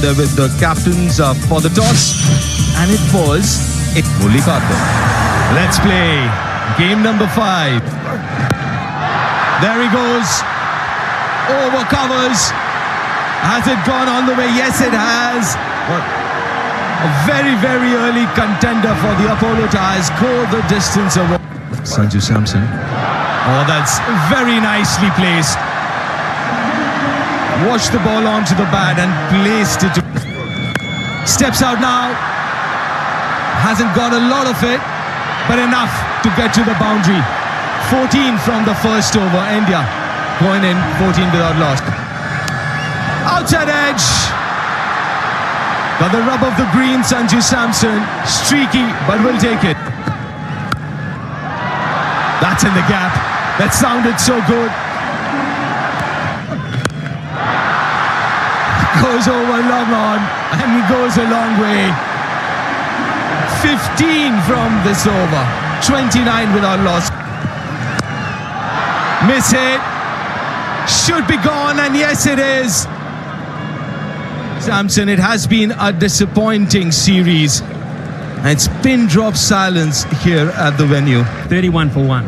there with the captains for the toss, and it was Mullikarthun. Let's play game number 5. There he goes. Over covers. Has it gone all the way? Yes, it has. A very, very early contender for the Apollo Tyres. Go the distance of Sanju Samson. Oh, that's very nicely placed. Washed the ball onto the bat and placed it. Steps out now. Hasn't got a lot of it, but enough to get to the boundary. 14 from the first over. India going in 14 without loss. Outside edge. Got the rub of the green, Sanju Samson. Streaky, but will take it. That's in the gap. That sounded so good. Goes over long on, and he goes a long way. 15 from this over. 29 without loss. Miss hit. Should be gone, and yes, it is. Samson, it has been a disappointing series. And it's pin drop silence here at the venue. 31 for 1.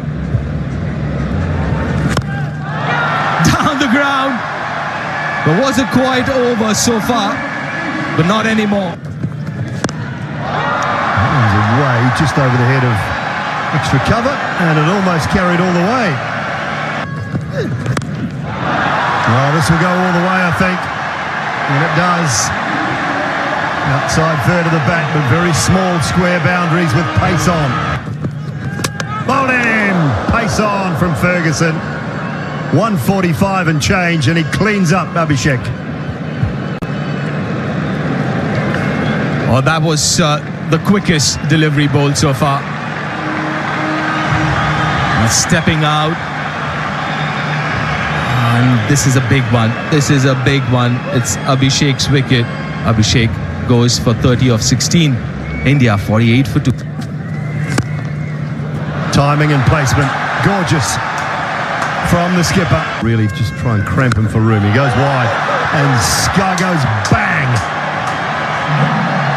Down the ground. But was it quite over so far? But not anymore. That was away just over the head of extra cover, and it almost carried all the way. Well, this will go all the way, I think. And it does. Outside third of the bat, but very small square boundaries with pace on. Bowled in! Pace on from Ferguson. 145 and change, and he cleans up Abhishek. Oh, that was the quickest delivery bowl so far. And stepping out. And this is a big one. This is a big one. It's Abhishek's wicket. Abhishek goes for 30 of 16. India 48 for 2. Timing and placement, gorgeous from the skipper. Really just try and cramp him for room. He goes wide, and Sky goes bang.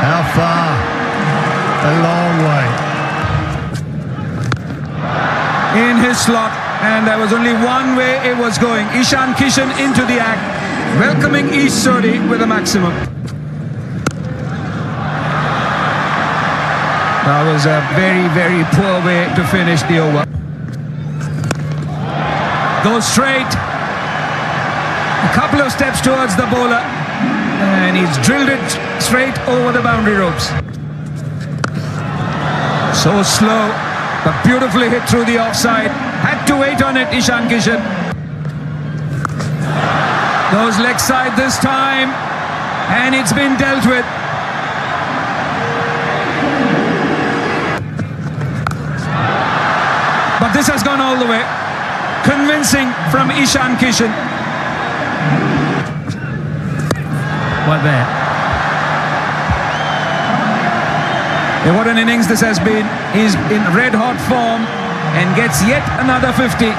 How far? A long way. In his slot, and there was only one way it was going. Ishan Kishan into the act, welcoming East Sodhi with a maximum. That was a very, very poor way to finish the over. Goes straight. A couple of steps towards the bowler, and he's drilled it straight over the boundary ropes. So slow, but beautifully hit through the offside. Had to wait on it, Ishan Kishan. Goes leg side this time, and it's been dealt with. But this has gone all the way. Convincing from Ishan Kishan. What there? Yeah, what an innings this has been. He's in red-hot form and gets yet another 50.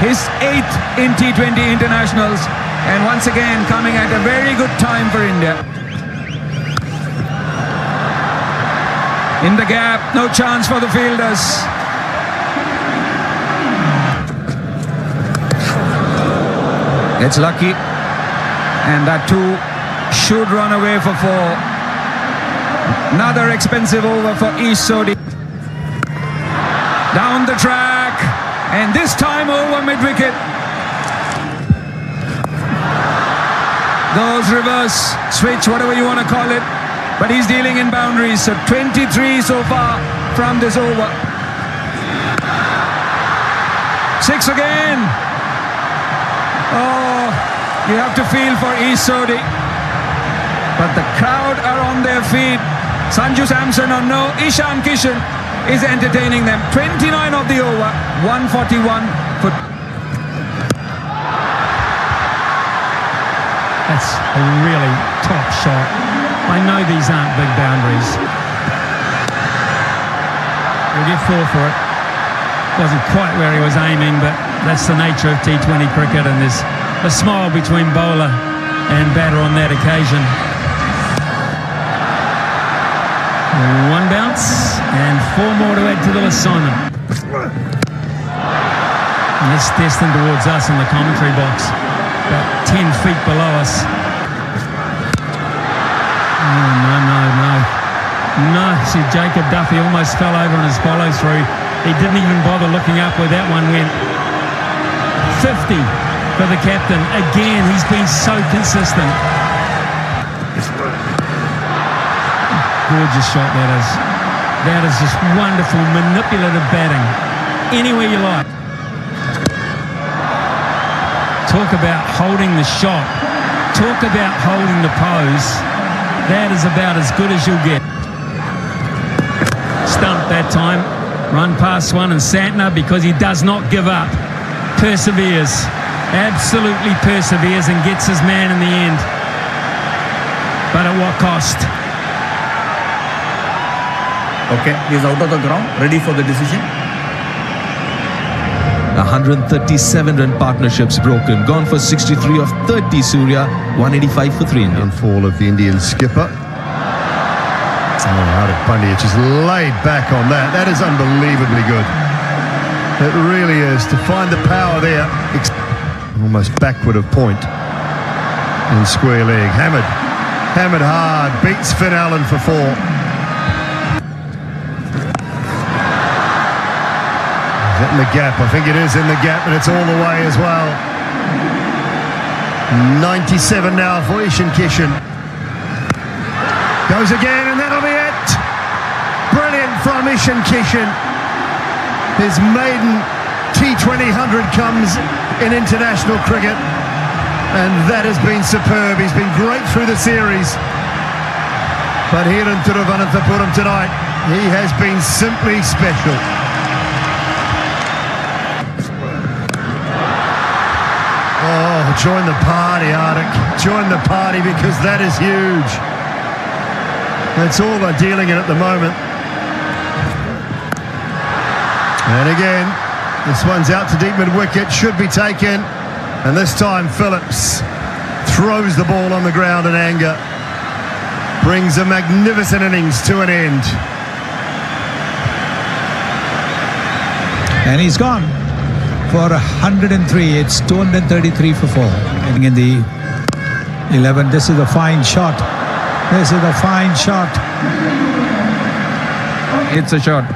His 8th in T20 internationals. And once again, coming at a very good time for India. In the gap, no chance for the fielders. Gets lucky, and that too should run away for 4. Another expensive over for East Sodhi. Down the track, and this time over mid-wicket. Goes reverse, switch, whatever you want to call it, but he's dealing in boundaries. So 23 so far from this over. 6 again. Oh, you have to feel for East Sodhi. But the crowd are on their feet. Sanju Samson or no, Ishan Kishan is entertaining them. 29 of the over, 141 for... That's a really top shot. I know these aren't big boundaries. He'll get 4 for it. Wasn't quite where he was aiming, but that's the nature of T20 cricket, and there's a smile between bowler and batter on that occasion. One bounce and 4 more to add to the list, Simon. And it's destined towards us in the commentary box, about 10 feet below us. Oh, no. See, Jacob Duffy almost fell over on his follow-through. He didn't even bother looking up where that one went. 50 for the captain. Again, he's been so consistent. Gorgeous shot that is. That is just wonderful, manipulative batting. Anywhere you like. Talk about holding the shot. Talk about holding the pose. That is about as good as you'll get. Stumped that time. Run past one, and Santner, because he does not give up, perseveres. Absolutely perseveres and gets his man in the end. But at what cost? Okay, he's out of the ground, ready for the decision. 137 run partnerships broken. Gone for 63 of 30, Surya. 185 for 3 India. Downfall of the Indian skipper. Hardik Pandya just laid back on that. That is unbelievably good. It really is. To find the power there. Almost backward of point in square leg. Hammered hard. Beats Finn Allen for 4. Is that in the gap? I think it is in the gap, and it's all the way as well. 97 now for Ishan Kishan. Goes again, and that'll be it. Brilliant from Ishan Kishan. His maiden T20 100 comes in international cricket, and that has been superb. He's been great through the series, but here in Thiruvananthapuram tonight, he has been simply special. Oh, join the party, Hardik. Join the party, because that is huge. That's all they're dealing in at the moment. And again, this one's out to deep mid-wicket, should be taken. And this time Phillips throws the ball on the ground in anger. Brings a magnificent innings to an end. And he's gone for 103. It's 233 for 4. And in the 11, this is a fine shot. This is a fine shot. It's a shot.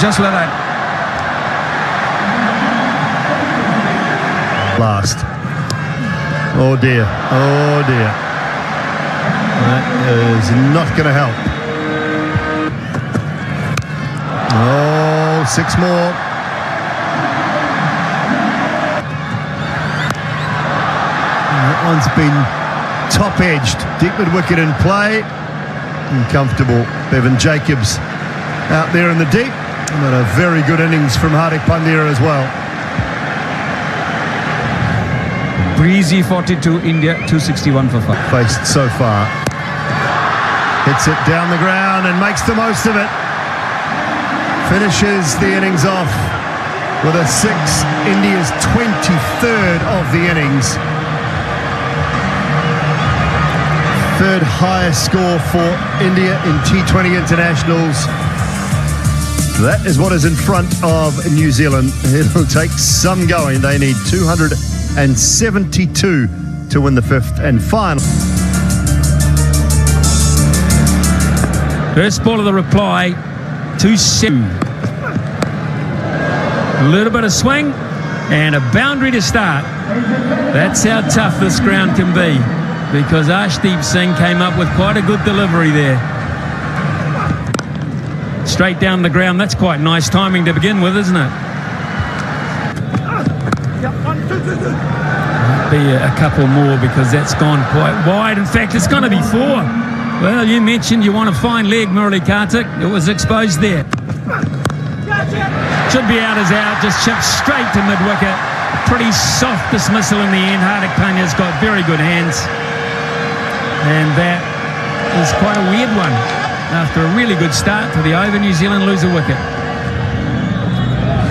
Just like that. Last. Oh dear. Oh dear. That is not going to help. Oh, 6 more. That one's been top-edged. Deep mid-wicket in play. Uncomfortable. Bevan Jacobs out there in the deep. But a very good innings from Hardik Pandya as well. Breezy 42, India 261 for 5. Faced so far. Hits it down the ground and makes the most of it. Finishes the innings off with a 6. India's 23rd of the innings. 3rd highest score for India in T20 internationals. That is what is in front of New Zealand. It'll take some going. They need 272 to win the 5th and final. First ball of the reply, 2-7. A little bit of swing and a boundary to start. That's how tough this ground can be, because Arshdeep Singh came up with quite a good delivery there. Straight down the ground. That's quite nice timing to begin with, isn't it? Might be a couple more, because that's gone quite wide. In fact, it's going to be 4. Well, you mentioned you want a fine leg, Murali Kartik. It was exposed there. Should be out as out. Just chipped straight to mid-wicket. Pretty soft dismissal in the end. Hardik Pandya's got very good hands. And that is quite a weird one. After a really good start to the over, New Zealand lose a wicket.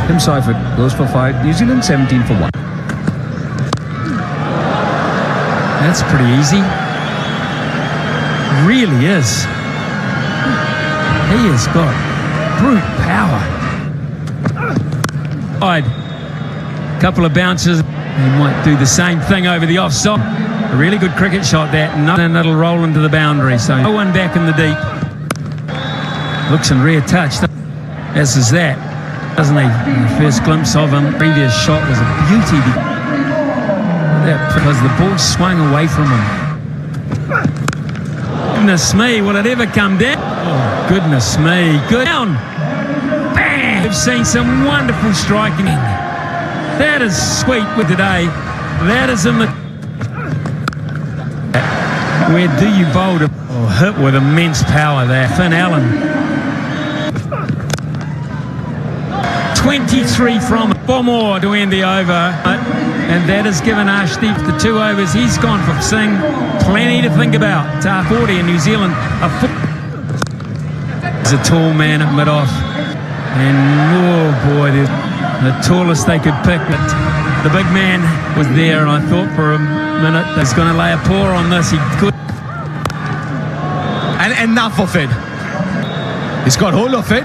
Tim Seifert goes for 5. New Zealand 17 for 1. That's pretty easy. Really is. He has got brute power. Couple of bounces. He might do the same thing over the offside. A really good cricket shot that, and it'll roll into the boundary. So no one back in the deep. Looks in rare touch, as is that, doesn't he? The first glimpse of him, previous shot was a beauty. That because the ball swung away from him. Goodness me, will it ever come down? Oh, goodness me, good down. Bang! We've seen some wonderful striking. That is sweet with today. That is where do you bowl to? Oh, hit with immense power there. Finn Allen. 23 from it. 4 more to end the over. And that has given Ashdeep the 2 overs. He's gone for Singh. Plenty to think about. Tar 40 in New Zealand. He's a tall man at mid-off. And oh boy, the tallest they could pick. But the big man was there, and I thought for a minute he's going to lay a paw on this. He could. And enough of it. He's got hold of it.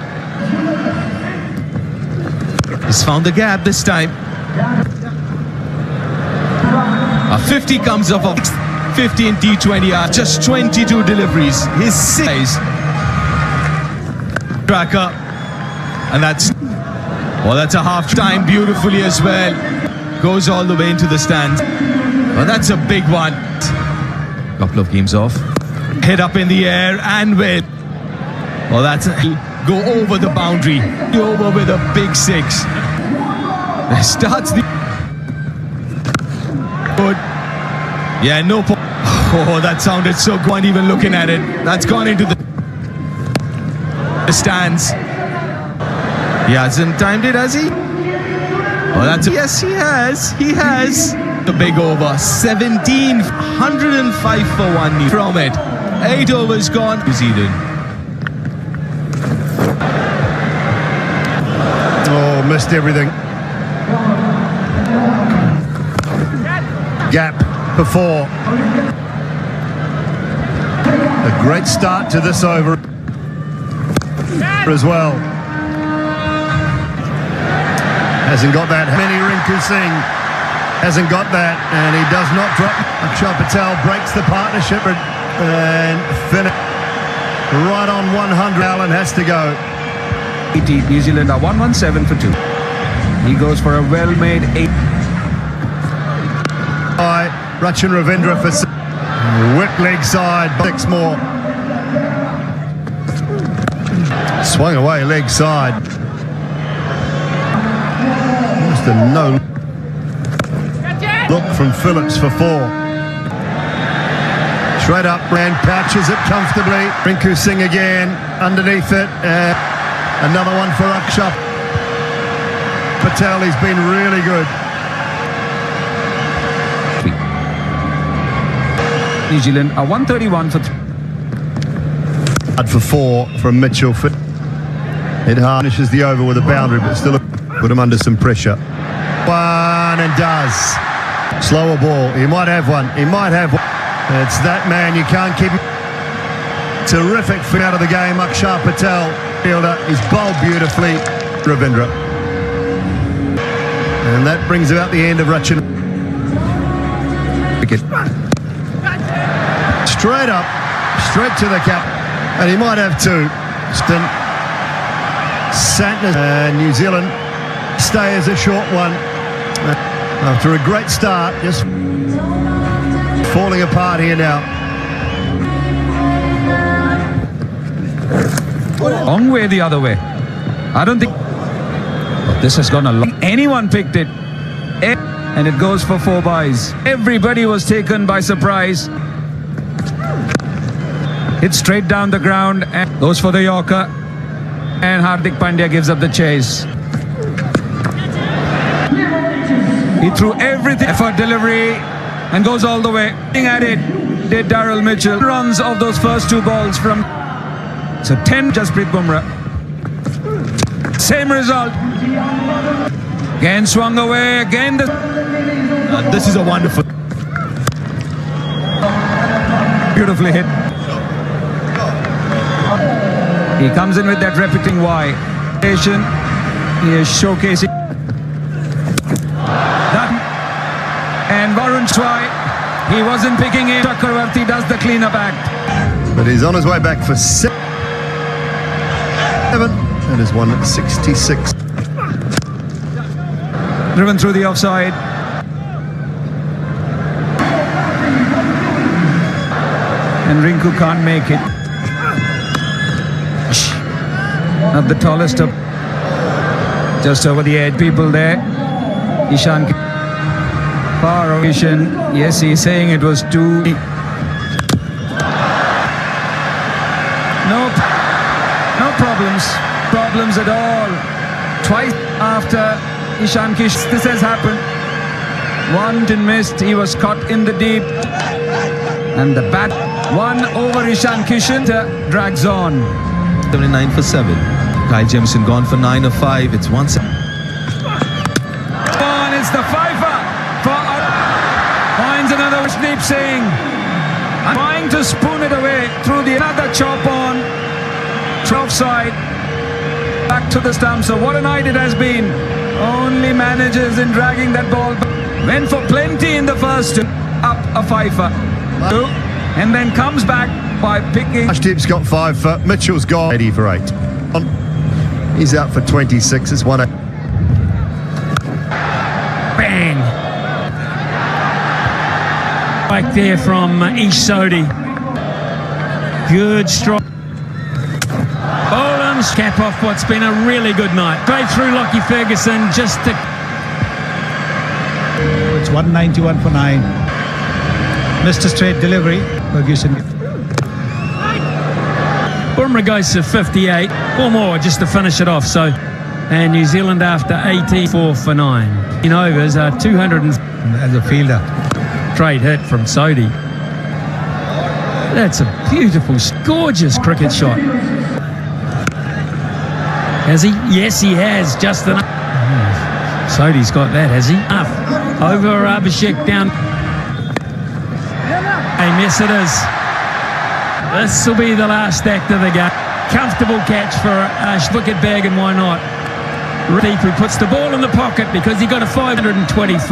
He's found the gap this time. A 50 comes off of 50 in T20. Just 22 deliveries. His 6 track up. And that's a half time beautifully as well. Goes all the way into the stands. Well, that's a big one. Couple of games off. Head up in the air and with. Well, that's go over the boundary. Go over with a big 6. There starts the good. Yeah, no. Oh, that sounded so good. Even looking at it, that's gone into the stands. He hasn't timed it, has he? Oh, that's yes, he has. He has. The big over. 105 for 1 from it. 8 overs gone. New Zealand. Oh, missed everything. Gap for 4. A great start to this over as well. Hasn't got that. Many Rinku Singh hasn't got that, and he does not drop. Akshar Patel breaks the partnership and finish right on 100. Allen has to go. New Zealand are 117 for 2. He goes for a well-made 8. By Rachin Ravindra for whip leg side. 6 more. Swung away leg side. Just a no look from Phillips for 4. Straight up, Brand pouches it comfortably. Rinku Singh again underneath it. Another one for Akshar Patel. He's been really good. New Zealand are 131 for 3. For 4 from Mitchell. It harnesses the over with a boundary, but still put him under some pressure. One and does. Slower ball. He might have one. He might have one. It's that man. You can't keep him. Terrific fit out of the game. Akshar Patel, fielder. He's bowled beautifully. Ravindra. And that brings about the end of Rachin. Straight up. Straight to the cap. And he might have 2. Santner and New Zealand stay as a short one. After a great start, just falling apart here now. Long way the other way. I don't think this has gone a long. Anyone picked it, and it goes for 4 byes. Everybody was taken by surprise. Hit straight down the ground and goes for the Yorker. And Hardik Pandya gives up the chase. He threw everything for delivery and goes all the way. At it did Daryl Mitchell. Runs of those first 2 balls from. So 10 Jasprit Bumrah. Same result. Again swung away. Again this is a wonderful. Beautifully hit. He comes in with that repeating Y. He is showcasing that. And Varun Swai, he wasn't picking it. Chakravarti does the cleanup act. But he's on his way back for 7 and is 166. Driven through the offside. And Rinku can't make it. Not the tallest of. Just over the edge. People there. Ishan. Far away. Yes, he's saying it was too. Nope. No problems. Problems at all. Twice after Ishan Kishan. This has happened. One didn't missed. He was caught in the deep. And the bat. One over Ishan Kishan drags on. 79 for 7. Kyle Jamieson gone for 9 of 5. It's 1. And it's the fifer for finds another Deep Singh. Trying to spoon it away through the another chop on 12 side. Back to the stump. So what a night it has been. Only manages in dragging that ball. Went for plenty in the first. Up a fifer. And then comes back by picking. Ashdip's got 5 for Mitchell's got 80 for 8. He's out for 26. It's 1. Bang! Back there from Ish Sodhi. Good strike. Boland's cap off what's been a really good night. Straight through Lockie Ferguson just to. It's 191 for 9. Missed a straight delivery. Ferguson. Bumrah goes to 58. 4 more just to finish it off. So, and New Zealand after 84 for 9. In overs are 200 As a fielder. straight hit from Sodhi. That's a beautiful, gorgeous cricket shot. Has he? Yes, he has. Just enough. Sodhi's got that, has he? Up over Abhishek down. Yes, it is. This will be the last act of the game. Comfortable catch for Ash wicket bag, and why not? Who puts the ball in the pocket because he got a 525.